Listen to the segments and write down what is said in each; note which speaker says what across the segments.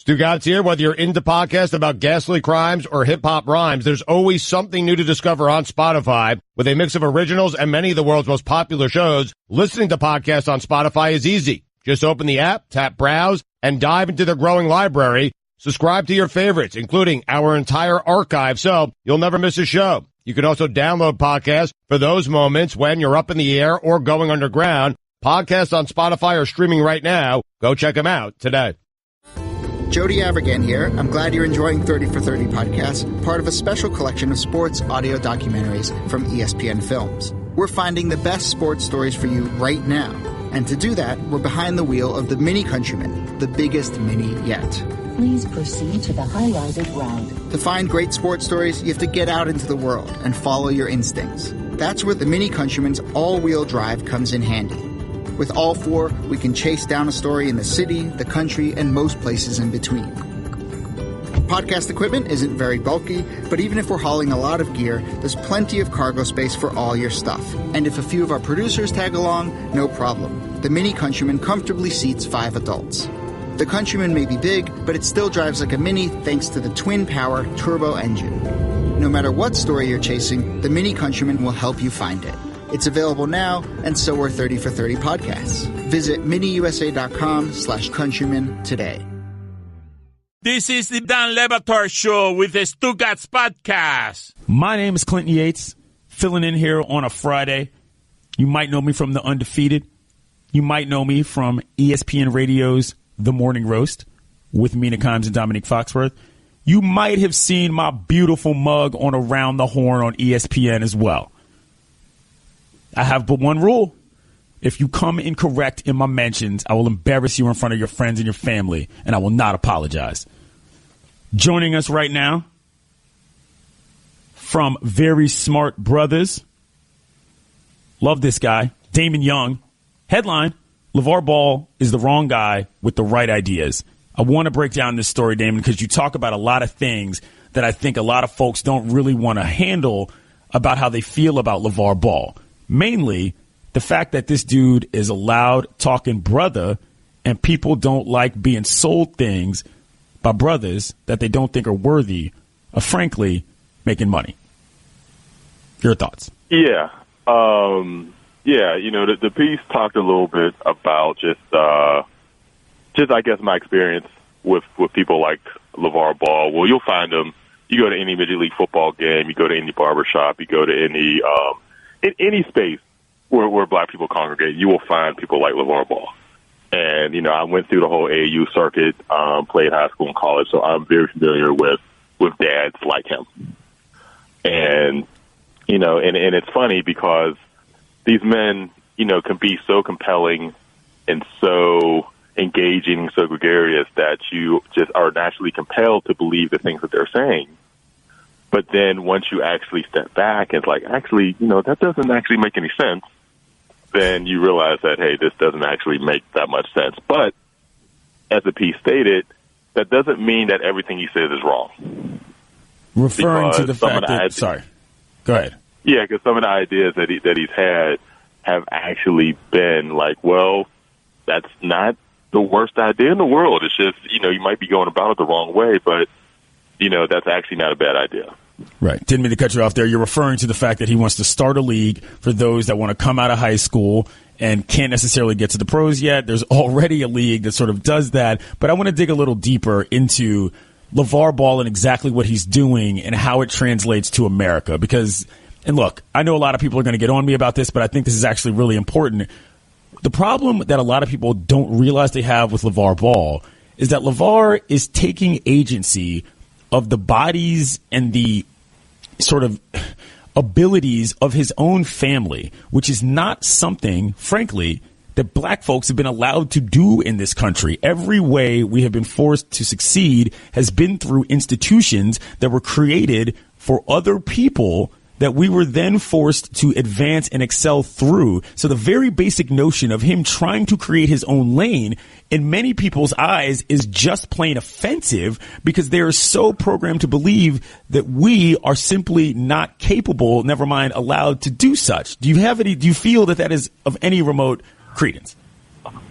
Speaker 1: Stugotz here. Whether you're into podcasts about ghastly crimes or hip-hop rhymes, there's always something new to discover on Spotify. With a mix of originals and many of the world's most popular shows, listening to podcasts on Spotify is easy. Just open the app, tap Browse, and dive into their growing library. Subscribe to your favorites, including our entire archive, so you'll never miss a show. You can also download podcasts for those moments when you're up in the air or going underground. Podcasts on Spotify are streaming right now. Go check them out today.
Speaker 2: Jody Avirgan here. I'm glad you're enjoying 30 for 30 podcast, part of a special collection of sports audio documentaries from ESPN Films. We're finding the best sports stories for you right now. And to do that, we're behind the wheel of the Mini Countryman, the biggest mini yet.
Speaker 3: Please proceed to the highlighted route.
Speaker 2: To find great sports stories, you have to get out into the world and follow your instincts. That's where the Mini Countryman's all-wheel drive comes in handy. With all four, we can chase down a story in the city, the country, and most places in between. Podcast equipment isn't very bulky, but even if we're hauling a lot of gear, there's plenty of cargo space for all your stuff. And if a few of our producers tag along, no problem. The Mini Countryman comfortably seats 5 adults. The Countryman may be big, but it still drives like a Mini thanks to the twin-power turbo engine. No matter what story you're chasing, the Mini Countryman will help you find it. It's available now, and so are 30 for 30 podcasts. Visit miniusa.com/countryman today.
Speaker 4: This is the Dan Batard Show with the Stugotz podcast.
Speaker 5: My name is Clinton Yates, filling in here on a Friday. You might know me from The Undefeated. You might know me from ESPN Radio's The Morning Roast with Mina Kimes and Dominique Foxworth. You might have seen my beautiful mug on Around the Horn on ESPN as well. I have but one rule. If you come incorrect in my mentions, I will embarrass you in front of your friends and your family, and I will not apologize. Joining us right now from Very Smart Brothers. Love this guy, Damon Young. Headline, Lavar Ball is the wrong guy with the right ideas. I want to break down this story, Damon, because you talk about a lot of things that I think a lot of folks don't really want to handle about how they feel about Lavar Ball. Mainly, the fact that this dude is a loud talking brother and people don't like being sold things by brothers that they don't think are worthy of, frankly, making money. Your thoughts?
Speaker 6: Yeah. The piece talked a little bit about just I guess, my experience with people like Lavar Ball. Well, you'll find them. You go to any Major League Football game, you go to any barbershop, you go to any in any space where black people congregate, you will find people like Lavar Ball. And, I went through the whole AAU circuit, played high school and college, so I'm very familiar with dads like him. And, and it's funny because these men, can be so compelling and so engaging, so gregarious that you just are naturally compelled to believe the things that they're saying. But then once you actually step back, it's like, actually, that doesn't actually make any sense. Then you realize that, hey, this doesn't actually make that much sense. But as the piece stated, that doesn't mean that everything he says is wrong.
Speaker 5: Referring to the fact that, sorry, go ahead.
Speaker 6: Yeah, because some of the ideas that he's had have actually been like, well, that's not the worst idea in the world. It's just, you might be going about it the wrong way, but that's actually not a bad idea.
Speaker 5: Right. Didn't mean to cut you off there. You're referring to the fact that he wants to start a league for those that want to come out of high school and can't necessarily get to the pros yet. There's already a league that sort of does that. But I want to dig a little deeper into Lavar Ball and exactly what he's doing and how it translates to America. Because, and look, I know a lot of people are going to get on me about this, but I think this is actually really important. The problem that a lot of people don't realize they have with Lavar Ball is that Lavar is taking agency of the bodies and the sort of abilities of his own family, which is not something, frankly, that black folks have been allowed to do in this country. Every way we have been forced to succeed has been through institutions that were created for other people that we were then forced to advance and excel through. So the very basic notion of him trying to create his own lane in many people's eyes is just plain offensive because they are so programmed to believe that we are simply not capable, never mind allowed to do such. Do you feel that is of any remote credence?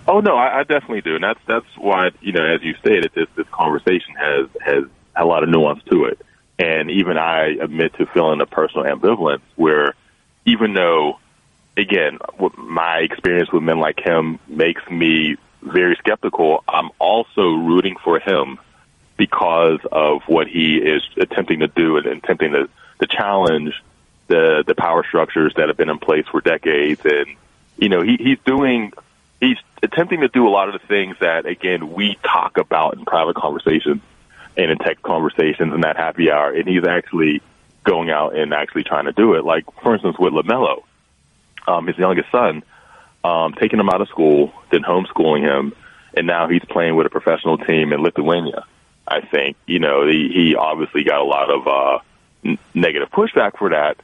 Speaker 6: Oh no, I definitely do, and that's why, as you stated, this conversation has a lot of nuance to it, and even I admit to feeling a personal ambivalence where, even though, again, my experience with men like him makes me very skeptical, I'm also rooting for him because of what he is attempting to do and attempting to challenge the power structures that have been in place for decades, and he's attempting to do a lot of the things that, again, we talk about in private conversations and in text conversations and that happy hour, and he's actually going out and actually trying to do it. Like, for instance, with LaMelo, his youngest son, taking him out of school, then homeschooling him, and now he's playing with a professional team in Lithuania. I think, he obviously got a lot of negative pushback for that,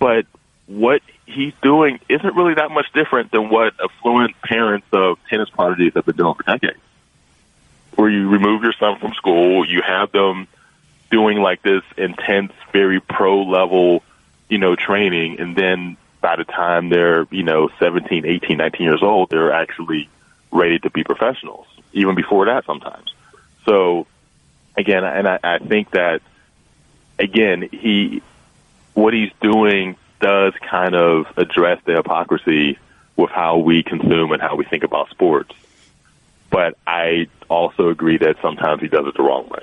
Speaker 6: but what he's doing isn't really that much different than what affluent parents of tennis prodigies have been doing for decades. Where you remove your son from school, you have them doing like this intense, very pro-level, training, and then by the time they're, 17, 18, 19 years old, they're actually ready to be professionals, even before that sometimes. So, again, and I think that, again, what he's doing does kind of address the hypocrisy with how we consume and how we think about sports. But I also agree that sometimes he does it the wrong way.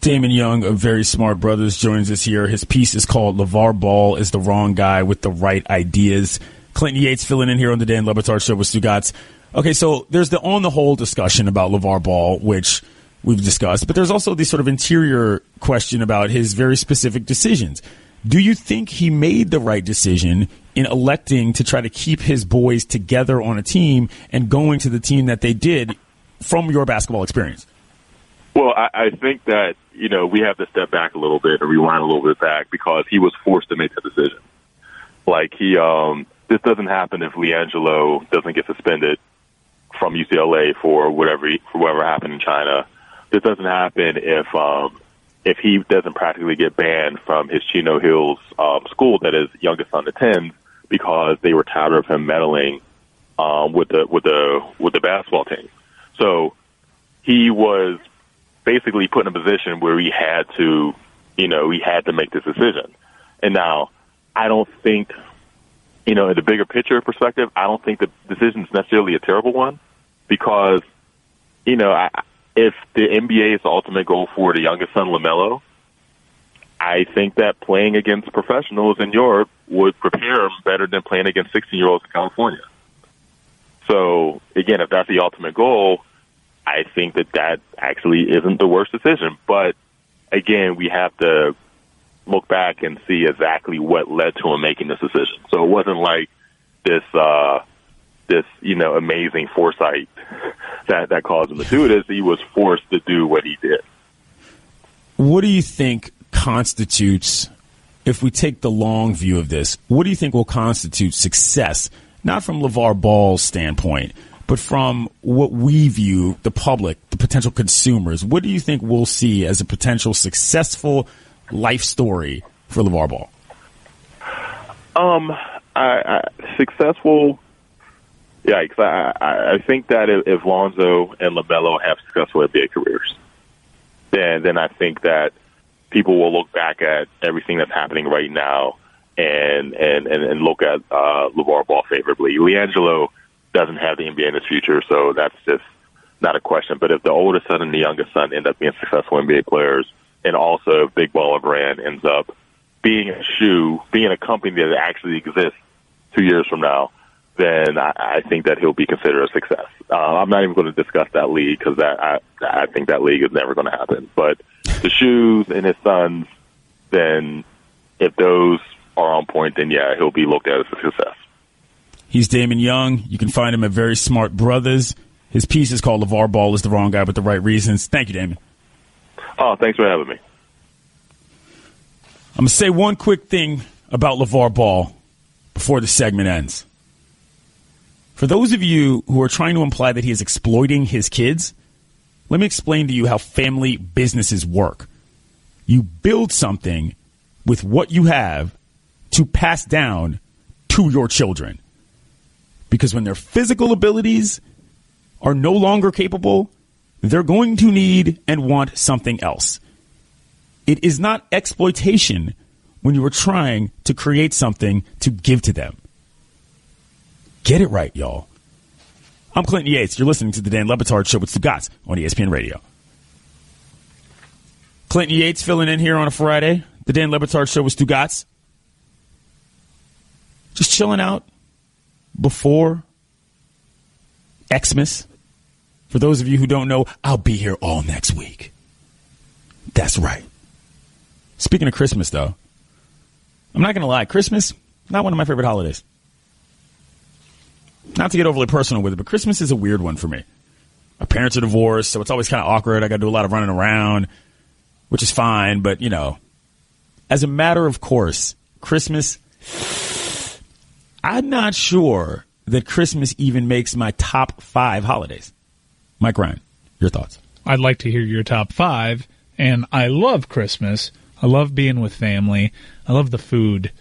Speaker 5: Damon Young of Very Smart Brothers joins us here. His piece is called Lavar Ball is the Wrong Guy with the Right Ideas. Clinton Yates filling in here on the Dan Le Batard Show with Stugotz. Okay, so there's the on the whole discussion about Lavar Ball, which we've discussed, but there's also the sort of interior question about his very specific decisions. Do you think he made the right decision in electing to try to keep his boys together on a team and going to the team that they did from your basketball experience?
Speaker 6: Well, I think that, we have to step back a little bit or rewind a little bit back because he was forced to make that decision. Like this doesn't happen if LiAngelo doesn't get suspended from UCLA for whatever happened in China. This doesn't happen if he doesn't practically get banned from his Chino Hills school that his youngest son attends because they were tired of him meddling with the basketball team. So he was basically put in a position where he had to make this decision. And now I don't think, in the bigger picture perspective, I don't think the decision is necessarily a terrible one because, if the NBA is the ultimate goal for the youngest son, LaMelo, I think that playing against professionals in Europe would prepare him better than playing against 16-year-olds in California. So, again, if that's the ultimate goal, I think that actually isn't the worst decision. But, again, we have to look back and see exactly what led to him making this decision. So it wasn't like this amazing foresight that caused him to do this. He was forced to do what he did.
Speaker 5: What do you think constitutes, if we take the long view of this, what do you think will constitute success, not from LaVar Ball's standpoint, but from what we view, the public, the potential consumers? What do you think we'll see as a potential successful life story for LaVar Ball?
Speaker 6: Successful. Yeah, I think that if Lonzo and LaMelo have successful NBA careers, then I think that people will look back at everything that's happening right now and look at LaVar Ball favorably. LiAngelo doesn't have the NBA in his future, so that's just not a question. But if the oldest son and the youngest son end up being successful NBA players, and also if Big Baller Brand ends up being a company that actually exists 2 years from now, then I think that he'll be considered a success. I'm not even going to discuss that league because I think that league is never going to happen. But the shoes and his sons, then if those are on point, then yeah, he'll be looked at as a success.
Speaker 5: He's Damon Young. You can find him at Very Smart Brothers. His piece is called LaVar Ball is the Wrong Guy with the Right Reasons. Thank you, Damon.
Speaker 6: Oh, thanks for having me.
Speaker 5: I'm going to say one quick thing about LaVar Ball before the segment ends. For those of you who are trying to imply that he is exploiting his kids, let me explain to you how family businesses work. You build something with what you have to pass down to your children. Because when their physical abilities are no longer capable, they're going to need and want something else. It is not exploitation when you are trying to create something to give to them. Get it right, y'all. I'm Clinton Yates. You're listening to the Dan Batard Show with Stugotz on ESPN Radio. Clinton Yates filling in here on a Friday. The Dan Batard Show with Stugotz. Just chilling out before Xmas. For those of you who don't know, I'll be here all next week. That's right. Speaking of Christmas, though, I'm not going to lie. Christmas, not one of my favorite holidays. Not to get overly personal with it, but Christmas is a weird one for me. My parents are divorced, so it's always kind of awkward. I got to do a lot of running around, which is fine. But, you know, as a matter of course, Christmas, I'm not sure that Christmas even makes my top 5 holidays. Mike Ryan, your thoughts?
Speaker 7: I'd like to hear your top 5, and I love Christmas. I love being with family. I love the food.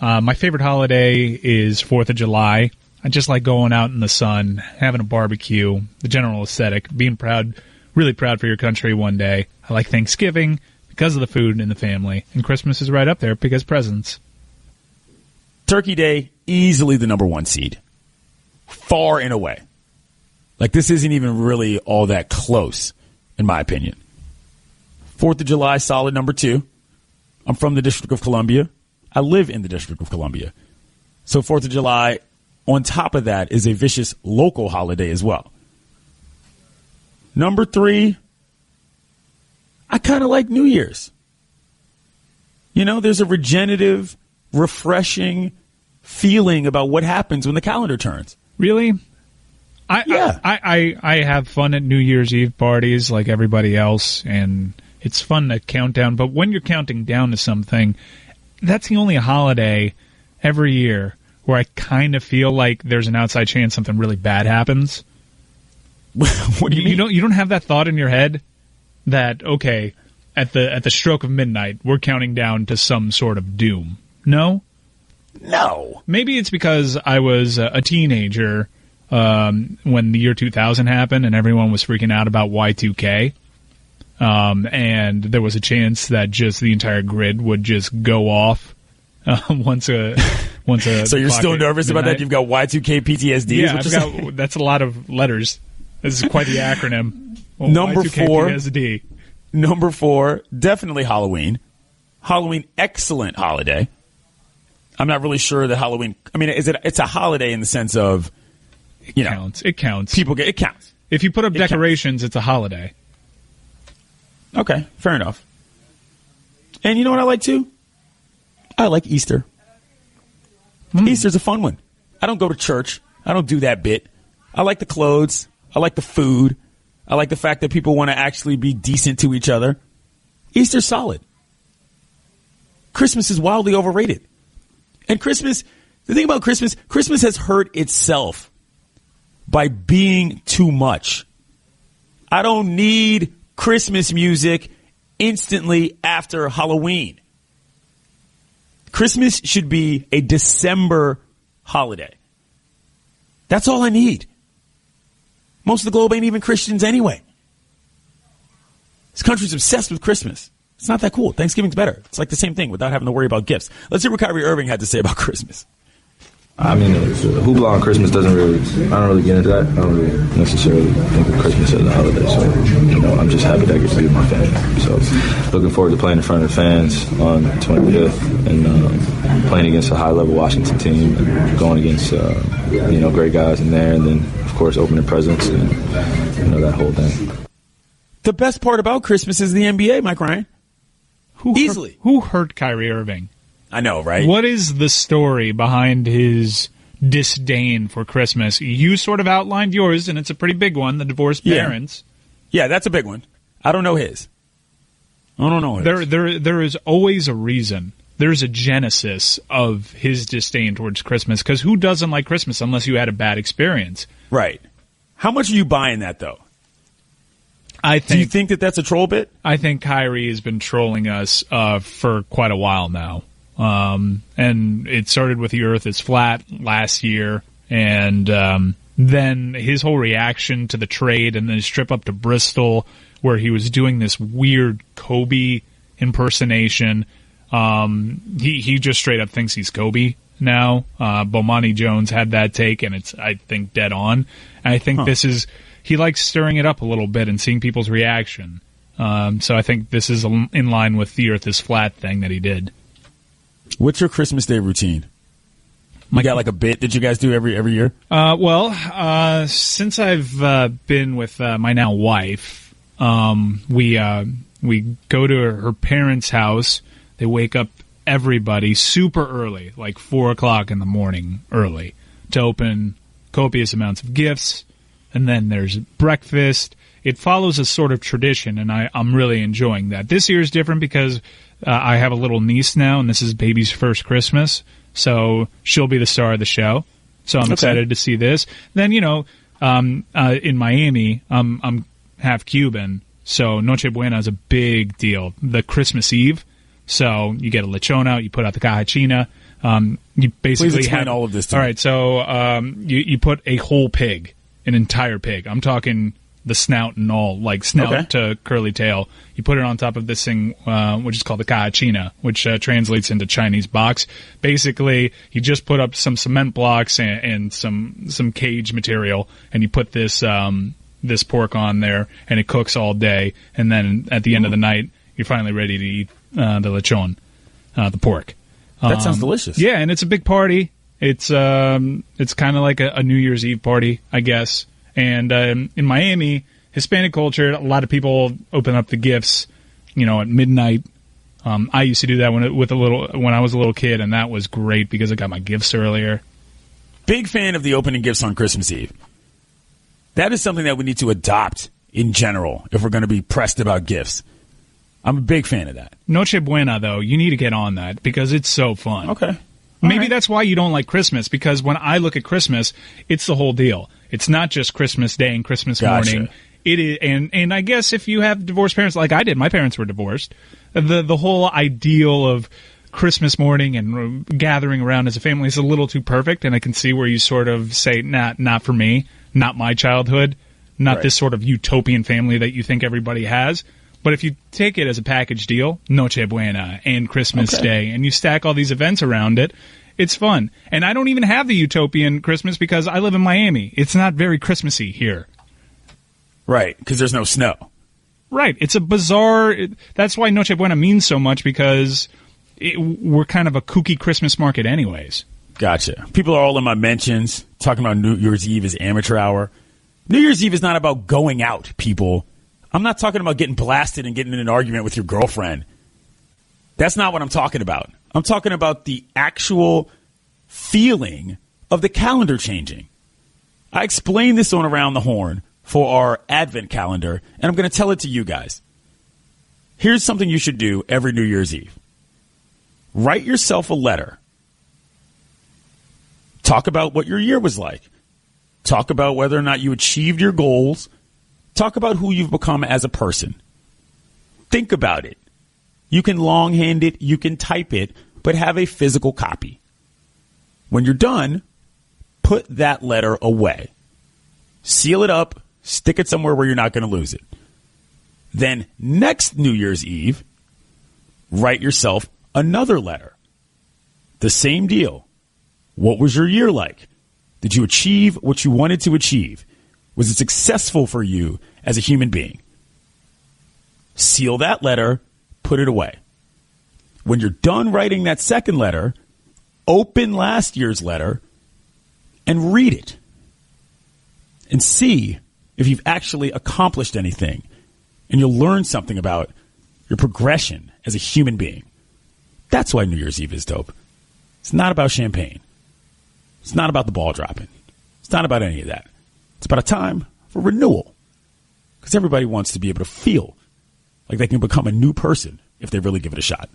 Speaker 7: My favorite holiday is 4th of July. I just like going out in the sun, having a barbecue, the general aesthetic, being proud, really proud for your country one day. I like Thanksgiving because of the food and the family, and Christmas is right up there because presents.
Speaker 5: Turkey Day, easily the number 1 seed. Far and away. Like, this isn't even really all that close, in my opinion. 4th of July, solid number 2. I'm from the District of Columbia. I live in the District of Columbia. So 4th of July, on top of that, is a vicious local holiday as well. Number 3, I kind of like New Year's. You know, there's a regenerative, refreshing feeling about what happens when the calendar turns.
Speaker 7: Really?
Speaker 5: Yeah.
Speaker 7: I have fun at New Year's Eve parties like everybody else, and it's fun to count down. But when you're counting down to something, that's the only holiday every year where I kind of feel like there's an outside chance something really bad happens.
Speaker 5: What do you mean?
Speaker 7: You don't have that thought in your head that, okay, at the stroke of midnight, we're counting down to some sort of doom. No?
Speaker 5: No.
Speaker 7: Maybe it's because I was a teenager when the year 2000 happened and everyone was freaking out about Y2K. And there was a chance that just the entire grid would just go off once a
Speaker 5: So you're still nervous about that? You've got Y2K PTSD?
Speaker 7: Yeah, that's a lot of letters. This is quite the acronym. Well,
Speaker 5: Number
Speaker 7: Y2K
Speaker 5: 4.
Speaker 7: PTSD.
Speaker 5: Number 4, definitely Halloween. Halloween, excellent holiday. I'm not really sure that Halloween, I mean, it's a holiday in the sense of, you know,
Speaker 7: It counts.
Speaker 5: it counts.
Speaker 7: If you put up decorations, it's a holiday.
Speaker 5: Okay, fair enough. And you know what I like too? I like Easter. Easter's a fun one. I don't go to church. I don't do that bit. I like the clothes. I like the food. I like the fact that people want to actually be decent to each other. Easter's solid. Christmas is wildly overrated. And Christmas, the thing about Christmas has hurt itself by being too much. I don't need Christmas music instantly after Halloween. Christmas should be a December holiday. That's all I need. Most of the globe ain't even Christians anyway. This country's obsessed with Christmas. It's not that cool. Thanksgiving's better. It's like the same thing without having to worry about gifts. Let's hear what Kyrie Irving had to say about Christmas.
Speaker 8: I mean, the hoopla on Christmas I don't really get into that. I don't really necessarily think of Christmas as a holiday. So, you know, I'm just happy that I get to be with my family. So, looking forward to playing in front of the fans on the 25th and playing against a high-level Washington team and going against, great guys in there. And then, of course, opening presents and, that whole thing.
Speaker 5: The best part about Christmas is the NBA, Mike Ryan. Easily.
Speaker 7: Who hurt Kyrie Irving?
Speaker 5: I know, right?
Speaker 7: What is the story behind his disdain for Christmas? You sort of outlined yours, and it's a pretty big one, the divorced parents.
Speaker 5: Yeah, that's a big one. I don't know his. I don't know his.
Speaker 7: There is always a reason. There's a genesis of his disdain towards Christmas, because who doesn't like Christmas unless you had a bad experience?
Speaker 5: Right. How much are you buying that, though?
Speaker 7: Do
Speaker 5: you think that that's a troll bit?
Speaker 7: I think Kyrie has been trolling us for quite a while now. And it started with the Earth is flat last year. And then his whole reaction to the trade and then his trip up to Bristol where he was doing this weird Kobe impersonation. He just straight up thinks he's Kobe now. Bomani Jones had that take, and it's, I think, dead on. And I think he likes stirring it up a little bit and seeing people's reaction. So I think this is in line with the Earth is Flat thing that he did.
Speaker 5: What's your Christmas Day routine? You got like a bit that you guys do every year?
Speaker 7: Since I've been with my now wife, we go to her parents' house. They wake up everybody super early, like 4 o'clock in the morning early, to open copious amounts of gifts. And then there's breakfast. It follows a sort of tradition, and I'm really enjoying that. This year is different because I have a little niece now, and this is baby's first Christmas. So she'll be the star of the show. So I'm excited to see this. Then, in Miami, I'm half Cuban, so Noche Buena is a big deal. The Christmas Eve. So you get a lechon out, you put out the cajachina. You basically
Speaker 5: Please explain all of this to me.
Speaker 7: All right, so you put a whole pig, an entire pig. I'm talking the snout and all, like snout to curly tail. You put it on top of this thing, which is called the cajachina, which translates into Chinese box. Basically, you just put up some cement blocks and some cage material, and you put this this pork on there, and it cooks all day. And then at the end of the night, you're finally ready to eat the lechon, the pork.
Speaker 5: That sounds delicious.
Speaker 7: Yeah, and it's a big party. It's kind of like a New Year's Eve party, I guess. And in Miami, Hispanic culture, a lot of people open up the gifts, at midnight. I used to do that when I was a little kid, and that was great because I got my gifts earlier.
Speaker 5: Big fan of the opening gifts on Christmas Eve. That is something that we need to adopt in general if we're going to be pressed about gifts. I'm a big fan of that.
Speaker 7: Noche Buena, though, you need to get on that because it's so fun.
Speaker 5: Okay.
Speaker 7: Maybe that's why you don't like Christmas, because when I look at Christmas, it's the whole deal. It's not just Christmas Day and Christmas morning. It is, and I guess if you have divorced parents like I did, my parents were divorced, the whole ideal of Christmas morning and gathering around as a family is a little too perfect, and I can see where you sort of say, not for me, not my childhood, not this sort of utopian family that you think everybody has. But if you take it as a package deal, Noche Buena and Christmas Day, and you stack all these events around it, it's fun. And I don't even have the utopian Christmas because I live in Miami. It's not very Christmassy here.
Speaker 5: Right, because there's no snow.
Speaker 7: Right. It's a bizarre... That's why Noche Buena means so much, because we're kind of a kooky Christmas market anyways.
Speaker 5: Gotcha. People are all in my mentions talking about New Year's Eve as amateur hour. New Year's Eve is not about going out, people. I'm not talking about getting blasted and getting in an argument with your girlfriend. That's not what I'm talking about. I'm talking about the actual feeling of the calendar changing. I explained this on Around the Horn for our Advent calendar, and I'm going to tell it to you guys. Here's something you should do every New Year's Eve. Write yourself a letter. Talk about what your year was like. Talk about whether or not you achieved your goals. Talk about who you've become as a person. Think about it. You can longhand it, you can type it, but have a physical copy. When you're done, put that letter away. Seal it up, stick it somewhere where you're not going to lose it. Then next New Year's Eve, write yourself another letter. The same deal. What was your year like? Did you achieve what you wanted to achieve? Was it successful for you as a human being? Seal that letter, put it away. When you're done writing that second letter, open last year's letter and read it. And see if you've actually accomplished anything. And you'll learn something about your progression as a human being. That's why New Year's Eve is dope. It's not about champagne. It's not about the ball dropping. It's not about any of that. It's about a time for renewal. Because everybody wants to be able to feel like they can become a new person if they really give it a shot.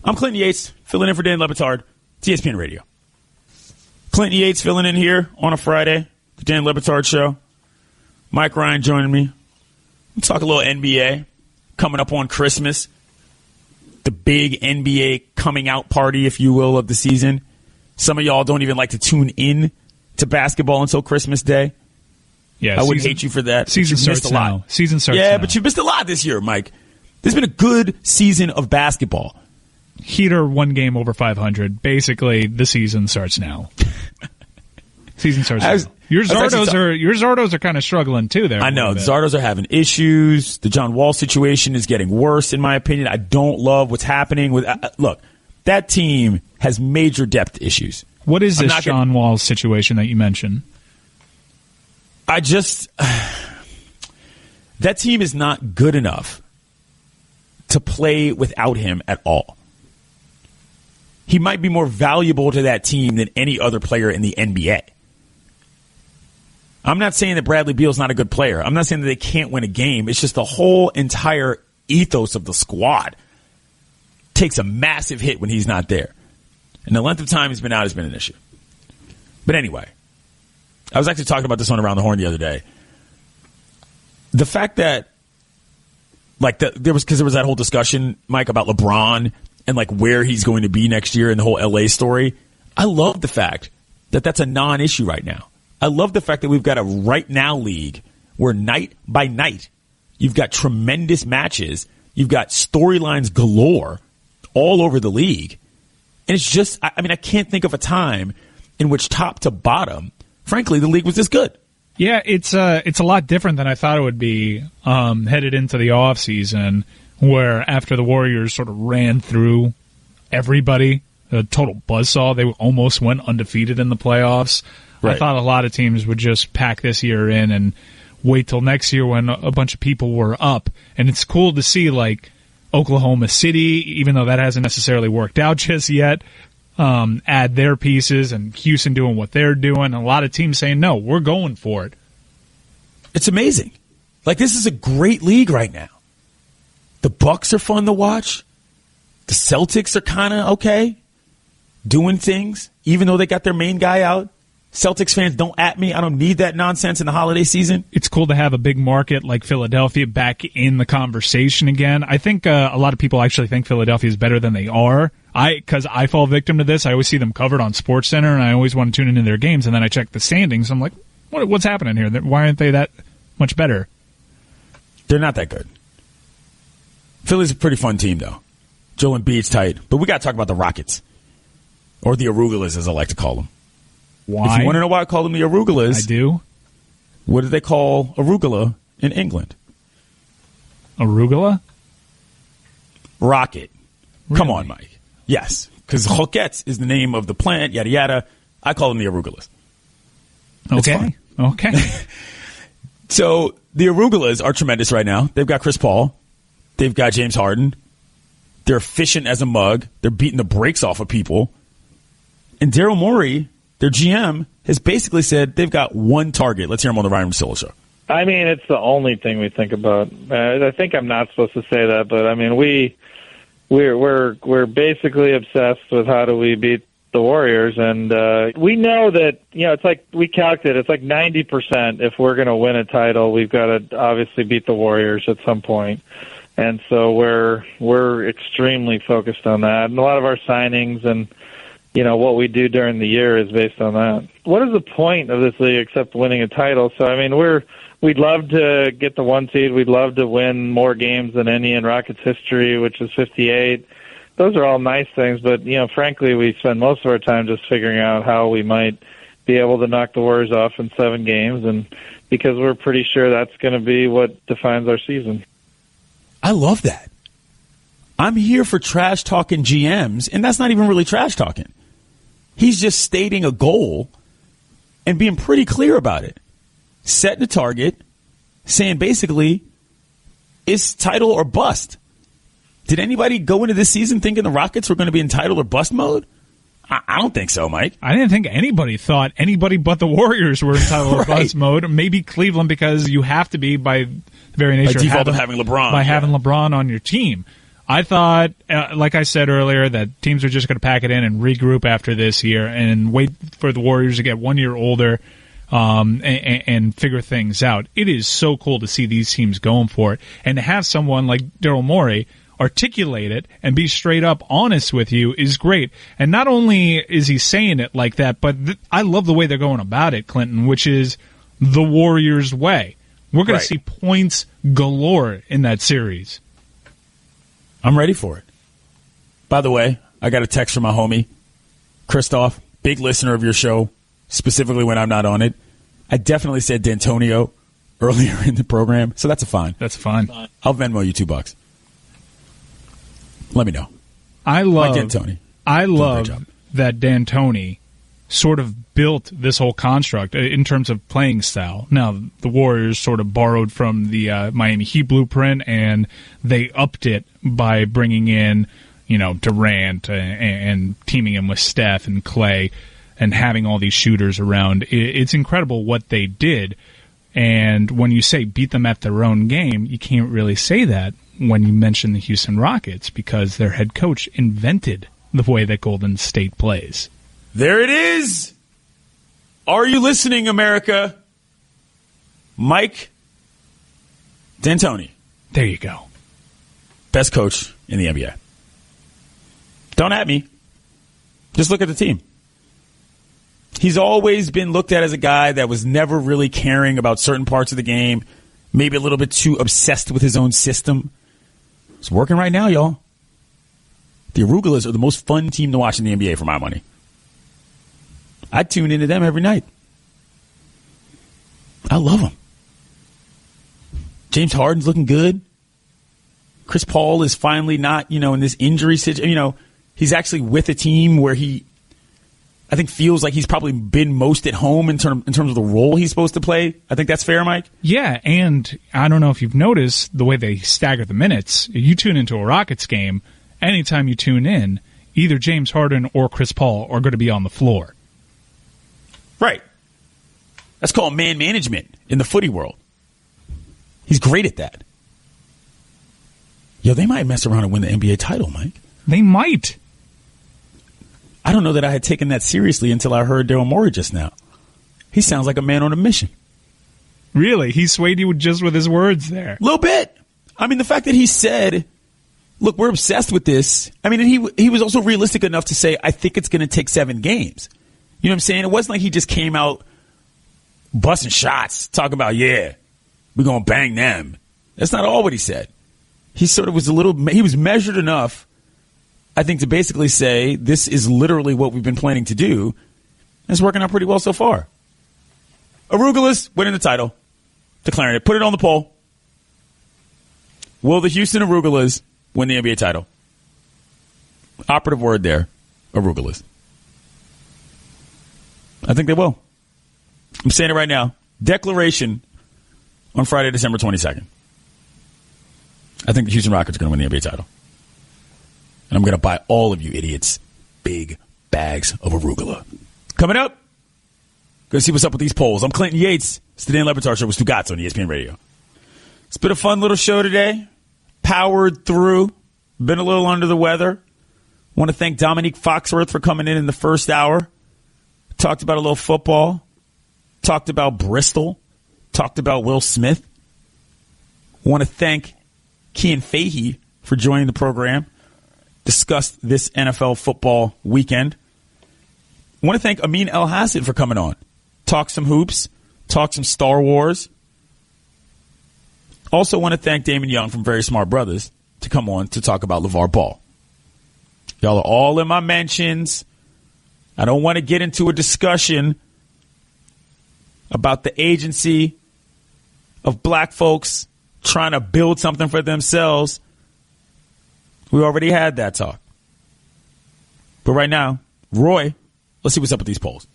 Speaker 5: I'm Clinton Yates, filling in for Dan Batard, TSPN Radio. Clinton Yates filling in here on a Friday, the Dan Batard Show. Mike Ryan joining me. We'll talk a little NBA coming up on Christmas. The big NBA coming out party, if you will, of the season. Some of y'all don't even like to tune in to basketball until Christmas Day.
Speaker 7: Yeah,
Speaker 5: I would hate you for that.
Speaker 7: Season starts now. Season starts
Speaker 5: Yeah,
Speaker 7: now.
Speaker 5: but you missed a lot this year, Mike. There's been a good season of basketball.
Speaker 7: Heat are one game over 500. Basically, the season starts now. Season starts now. Your Zardos are kind of struggling too there.
Speaker 5: I know. The Zardos are having issues. The John Wall situation is getting worse, in my opinion. I don't love what's happening with. Look, that team has major depth issues.
Speaker 7: What is this John Wall situation that you mentioned?
Speaker 5: That team is not good enough to play without him at all. He might be more valuable to that team than any other player in the NBA. I'm not saying that Bradley Beal's not a good player. I'm not saying that they can't win a game. It's just the whole entire ethos of the squad takes a massive hit when he's not there. And the length of time he's been out has been an issue. But anyway, I was actually talking about this on Around the Horn the other day. The fact that, there was that whole discussion, Mike, about LeBron and where he's going to be next year and the whole LA story. I love the fact that that's a non-issue right now. I love the fact that we've got a right now league where night by night you've got tremendous matches, you've got storylines galore all over the league, and it's just, I can't think of a time in which top to bottom, frankly, the league was this good.
Speaker 7: Yeah, it's a lot different than I thought it would be headed into the offseason, where after the Warriors sort of ran through everybody, a total buzzsaw, they almost went undefeated in the playoffs. Right. I thought a lot of teams would just pack this year in and wait till next year when a bunch of people were up. And it's cool to see, Oklahoma City, even though that hasn't necessarily worked out just yet, add their pieces, and Houston doing what they're doing. A lot of teams saying, no, we're going for it.
Speaker 5: It's amazing. This is a great league right now. The Bucks are fun to watch. The Celtics are kind of okay, doing things, even though they got their main guy out. Celtics fans, don't at me. I don't need that nonsense in the holiday season.
Speaker 7: It's cool to have a big market like Philadelphia back in the conversation again. I think a lot of people actually think Philadelphia is better than they are. Because I fall victim to this. I always see them covered on SportsCenter, and I always want to tune into their games, and then I check the standings. I'm like, what's happening here? Why aren't they that much better?
Speaker 5: They're not that good. Philly's a pretty fun team, though. Joe Embiid's tight. But we got to talk about the Rockets, or the Arugulas, as I like to call them.
Speaker 7: Why?
Speaker 5: If you want to know why I call them the Arugulas,
Speaker 7: I do.
Speaker 5: What do they call arugula in England?
Speaker 7: Arugula?
Speaker 5: Rocket.
Speaker 7: Really?
Speaker 5: Come on, Mike. Yes, because Stugotz is the name of the plant, yada, yada. I call them the Arugulas.
Speaker 7: Okay. Okay.
Speaker 5: So the Arugulas are tremendous right now. They've got Chris Paul. They've got James Harden. They're efficient as a mug. They're beating the brakes off of people. And Daryl Morey, their GM, has basically said they've got one target. Let's hear him on the Ryan Russillo Show.
Speaker 9: It's the only thing we think about. I think I'm not supposed to say that, but we're basically obsessed with how do we beat the Warriors, and we know that it's like we calculated it's like 90%. If we're going to win a title, we've got to obviously beat the Warriors at some point, and so we're extremely focused on that. And a lot of our signings and what we do during the year is based on that. What is the point of this league except winning a title? So we'd love to get the 1 seed. We'd love to win more games than any in Rockets history, which is 58. Those are all nice things, but frankly, we spend most of our time just figuring out how we might be able to knock the Warriors off in 7 games, and because we're pretty sure that's going to be what defines our season.
Speaker 5: I love that. I'm here for trash talking GMs, and that's not even really trash talking. He's just stating a goal and being pretty clear about it. Setting a target, saying basically, it's title or bust. Did anybody go into this season thinking the Rockets were going to be in title or bust mode? I don't think so, Mike.
Speaker 7: I didn't think anybody thought anybody but the Warriors were in title or bust mode. Maybe Cleveland, because you have to be by the very nature
Speaker 5: by default of having LeBron.
Speaker 7: By having LeBron on your team. I thought, like I said earlier, that teams are just going to pack it in and regroup after this year and wait for the Warriors to get 1 year older and figure things out. It is so cool to see these teams going for it. And to have someone like Daryl Morey articulate it and be straight up honest with you is great. And not only is he saying it like that, but I love the way they're going about it, Clinton, which is the Warriors way. We're going to see points galore in that series.
Speaker 5: I'm ready for it. By the way, I got a text from my homie, Christoph, big listener of your show, specifically when I'm not on it. I definitely said D'Antonio earlier in the program, so that's a fine.
Speaker 7: That's fine.
Speaker 5: I'll Venmo you $2. Let me know.
Speaker 7: I love
Speaker 5: D'Antoni.
Speaker 7: I love that D'Antoni sort of built this whole construct in terms of playing style. Now, the Warriors sort of borrowed from the Miami Heat blueprint, and they upped it by bringing in, Durant and teaming him with Steph and Clay and having all these shooters around. It's incredible what they did. And when you say beat them at their own game, you can't really say that when you mention the Houston Rockets because their head coach invented the way that Golden State plays.
Speaker 5: There it is. Are you listening, America? Mike D'Antoni.
Speaker 7: There you go.
Speaker 5: Best coach in the NBA. Don't at me. Just look at the team. He's always been looked at as a guy that was never really caring about certain parts of the game, maybe a little bit too obsessed with his own system. It's working right now, y'all. The Arugulas are the most fun team to watch in the NBA for my money. I tune into them every night. I love them. James Harden's looking good. Chris Paul is finally not, in this injury situation. He's actually with a team where I think feels like he's probably been most at home in terms of the role he's supposed to play. I think that's fair, Mike.
Speaker 7: Yeah, and I don't know if you've noticed the way they stagger the minutes. You tune into a Rockets game, anytime you tune in, either James Harden or Chris Paul are going to be on the floor.
Speaker 5: Right. That's called man management in the footy world. He's great at that. They might mess around and win the NBA title, Mike.
Speaker 7: They might.
Speaker 5: I don't know that I had taken that seriously until I heard Daryl Morey just now. He sounds like a man on a mission.
Speaker 7: Really? He swayed you just with his words there.
Speaker 5: A little bit. I mean, the fact that he said, look, we're obsessed with this. I mean, and he was also realistic enough to say, I think it's going to take 7 games. You know what I'm saying? It wasn't like he just came out busting shots, talking about, we're going to bang them. That's not all what he said. He sort of was he was measured enough, I think, to basically say this is literally what we've been planning to do. And it's working out pretty well so far. Arugulas winning the title, declaring it. Put it on the poll. Will the Houston Arugulas win the NBA title? Operative word there, Arugulas. I think they will. I'm saying it right now. Declaration on Friday, December 22nd. I think the Houston Rockets are going to win the NBA title. And I'm going to buy all of you idiots big bags of arugula. Coming up, going to see what's up with these polls. I'm Clinton Yates. It's the Dan Batard Show with Stugotz on ESPN Radio. It's been a fun little show today. Powered through. Been a little under the weather. Want to thank Dominique Foxworth for coming in the first hour. Talked about a little football. Talked about Bristol. Talked about Will Smith. Want to thank Kean Fahey for joining the program. Discussed this NFL football weekend. Want to thank Amin El Hassan for coming on. Talk some hoops. Talk some Star Wars. Also want to thank Damon Young from Very Smart Brothers to come on to talk about Lavar Ball. Y'all are all in my mentions. I don't want to get into a discussion about the agency of black folks trying to build something for themselves. We already had that talk. But right now, Roy, let's see what's up with these polls.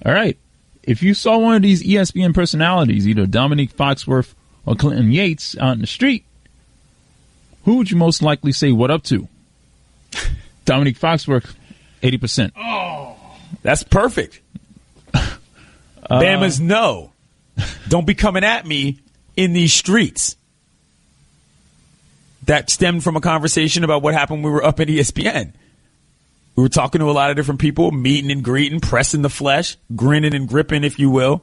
Speaker 10: All right. If you saw one of these ESPN personalities, either Dominique Foxworth or Clinton Yates out in the street, who would you most likely say what up to? Dominique Foxworth, 80%.
Speaker 5: Oh, that's perfect. Bama's no. Don't be coming at me in these streets. That stemmed from a conversation about what happened when we were up at ESPN. We were talking to a lot of different people, meeting and greeting, pressing the flesh, grinning and gripping, if you will.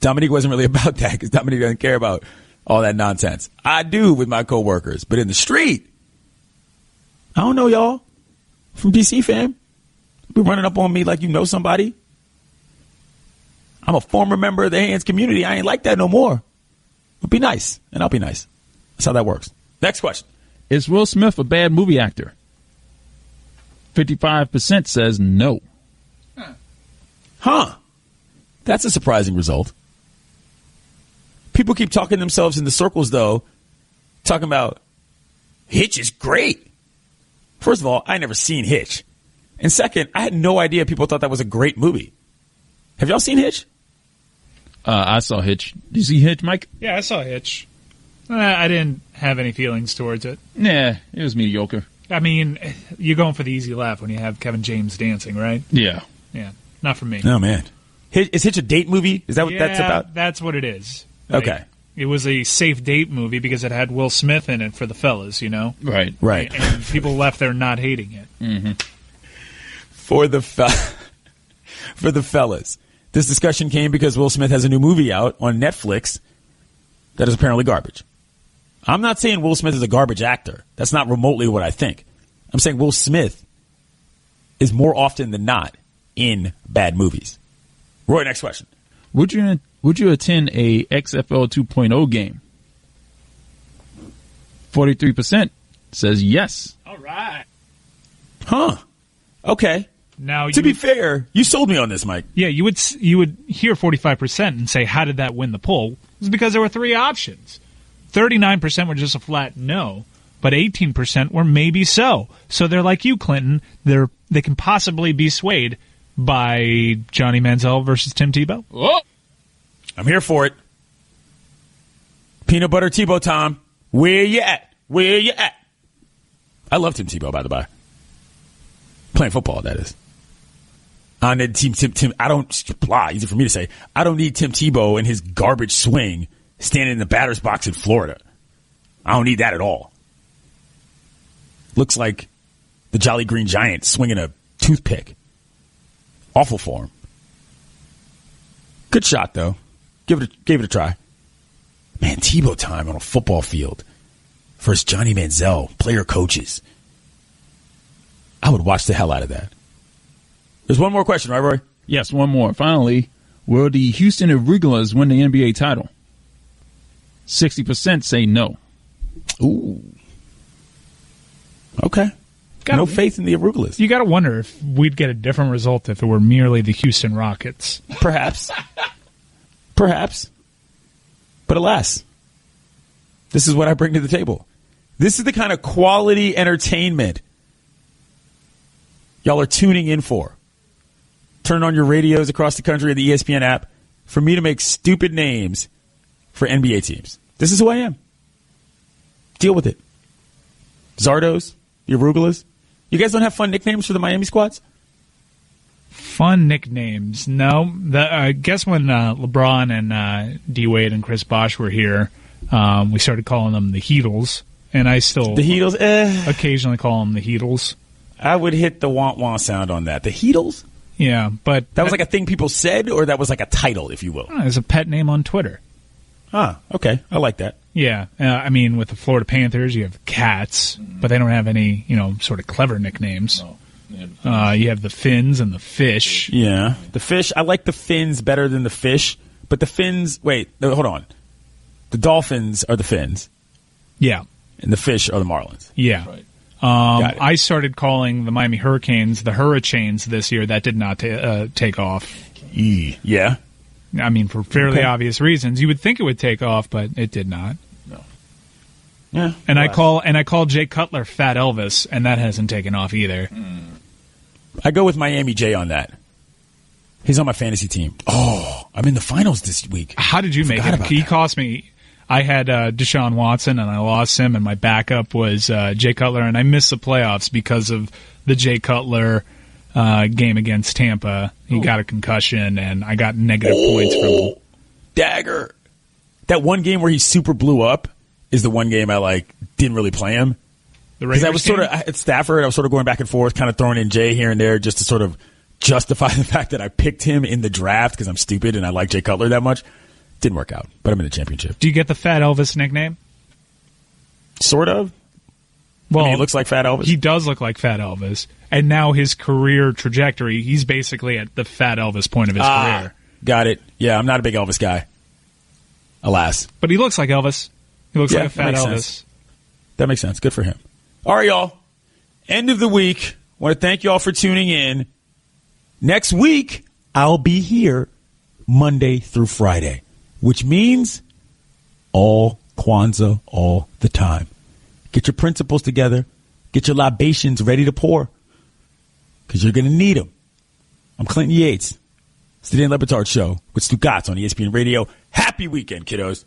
Speaker 5: Dominique wasn't really about that because Dominique doesn't care about all that nonsense. I do with my coworkers. But in the street, I don't know, y'all. From DC, fam. Be running up on me like you know somebody. I'm a former member of the Hands community. I ain't like that no more. But be nice, and I'll be nice. That's how that works. Next question.
Speaker 10: Is Will Smith a bad movie actor? 55% says no.
Speaker 5: Huh. That's a surprising result. People keep talking themselves into circles, though, talking about Hitch is great. First of all, I never seen Hitch. And second, I had no idea people thought that was a great movie. Have y'all seen Hitch?
Speaker 10: I saw Hitch. Did you see Hitch, Mike?
Speaker 7: Yeah, I saw Hitch. I didn't have any feelings towards it.
Speaker 10: Yeah, it was mediocre.
Speaker 7: I mean, you're going for the easy laugh when you have Kevin James dancing, right?
Speaker 10: Yeah.
Speaker 7: Yeah, not for me.
Speaker 5: Oh, man. Is Hitch a date movie? Is that what that's about?
Speaker 7: That's what it is.
Speaker 5: Okay.
Speaker 7: It was a safe date movie because it had Will Smith in it for the fellas, you know?
Speaker 10: Right.
Speaker 5: Right.
Speaker 7: And people left there not hating it.
Speaker 10: Mm-hmm.
Speaker 5: For the fellas. This discussion came because Will Smith has a new movie out on Netflix that is apparently garbage. I'm not saying Will Smith is a garbage actor. That's not remotely what I think. I'm saying Will Smith is more often than not in bad movies. Roy, next question.
Speaker 10: Would you attend a XFL 2.0 game? 43% says yes.
Speaker 7: All right.
Speaker 5: Huh. Okay.
Speaker 7: Now,
Speaker 5: to be fair, you sold me on this, Mike.
Speaker 7: Yeah, you would hear 45% and say, how did that win the poll? It's because there were three options. 39% were just a flat no, but 18% were maybe so. So they're like you, Clinton. They can possibly be swayed by Johnny Manziel versus Tim Tebow.
Speaker 10: Oh.
Speaker 5: I'm here for it. Peanut butter Tebow time. Where you at? Where you at? I love Tim Tebow, by the by. Playing football, that is. I need Tim. I don't. Blah. Easy for me to say. I don't need Tim Tebow and his garbage swing standing in the batter's box in Florida. I don't need that at all. Looks like the Jolly Green Giant swinging a toothpick. Awful form. Good shot though. Gave it a try. Man, Tebow time on a football field versus Johnny Manziel, player coaches. I would watch the hell out of that. There's one more question, right, Roy?
Speaker 10: Yes, one more. Finally, will the Houston Irregulars win the NBA title? 60% say no.
Speaker 5: Ooh. Okay. No faith in the Irregulars.
Speaker 7: You got to wonder if we'd get a different result if it were merely the Houston Rockets.
Speaker 5: Perhaps. Perhaps. But alas, this is what I bring to the table. This is the kind of quality entertainment y'all are tuning in for. Turn on your radios across the country and the ESPN app for me to make stupid names for NBA teams. This is who I am. Deal with it. Zardos, the Arugulas. You guys don't have fun nicknames for the Miami squads?
Speaker 7: Fun nicknames? No. I guess when LeBron and D-Wade and Chris Bosh were here, we started calling them the Heatles. And I still
Speaker 5: the Heatles,
Speaker 7: occasionally call them the Heatles.
Speaker 5: I would hit the wah-wah sound on that. The Heatles?
Speaker 7: Yeah, but...
Speaker 5: That was like a thing people said, or that was like a title, if you will?
Speaker 7: It's a pet name on Twitter.
Speaker 5: Ah, okay. I like that.
Speaker 7: Yeah. I mean, with the Florida Panthers, you have Cats, but they don't have any, sort of clever nicknames. No. You have the Finns and the Fish.
Speaker 5: Yeah. The Fish, I like the Finns better than the Fish, but the Finns... Wait, hold on. The Dolphins are the Finns.
Speaker 7: Yeah.
Speaker 5: And the Fish are the Marlins.
Speaker 7: Yeah. Right. I started calling the Miami Hurricanes the Hurricanes this year. That did not take off.
Speaker 5: Yeah.
Speaker 7: I mean, for fairly obvious reasons. You would think it would take off, but it did not.
Speaker 5: No. Yeah.
Speaker 7: And I call Jay Cutler Fat Elvis, and that hasn't taken off either.
Speaker 5: I go with Miami J on that. He's on my fantasy team. Oh, I'm in the finals this week.
Speaker 7: How did you make it? He cost me. I had Deshaun Watson, and I lost him, and my backup was Jay Cutler, and I missed the playoffs because of the Jay Cutler game against Tampa. He got a concussion, and I got negative points from him.
Speaker 5: Dagger. That one game where he super blew up is the one game I didn't really play him. Because I was sort of at Stafford, I was sort of going back and forth, kind of throwing in Jay here and there just to sort of justify the fact that I picked him in the draft because I'm stupid and I like Jay Cutler that much. Didn't work out, but I'm in the championship.
Speaker 7: Do you get the Fat Elvis nickname?
Speaker 5: Sort of.
Speaker 7: Well,
Speaker 5: I mean, he looks like Fat Elvis.
Speaker 7: He does look like Fat Elvis. And now his career trajectory, he's basically at the Fat Elvis point of his career.
Speaker 5: Got it. Yeah, I'm not a big Elvis guy. Alas.
Speaker 7: But he looks like Elvis. He looks like a Fat Elvis.
Speaker 5: Sense. That makes sense. Good for him. All right, y'all. End of the week. Want to thank y'all for tuning in. Next week, I'll be here Monday through Friday, which means all Kwanzaa all the time. Get your principles together. Get your libations ready to pour because you're going to need them. I'm Clinton Yates. It's the Dan Le Batard Show with Stugotz on ESPN Radio. Happy weekend, kiddos.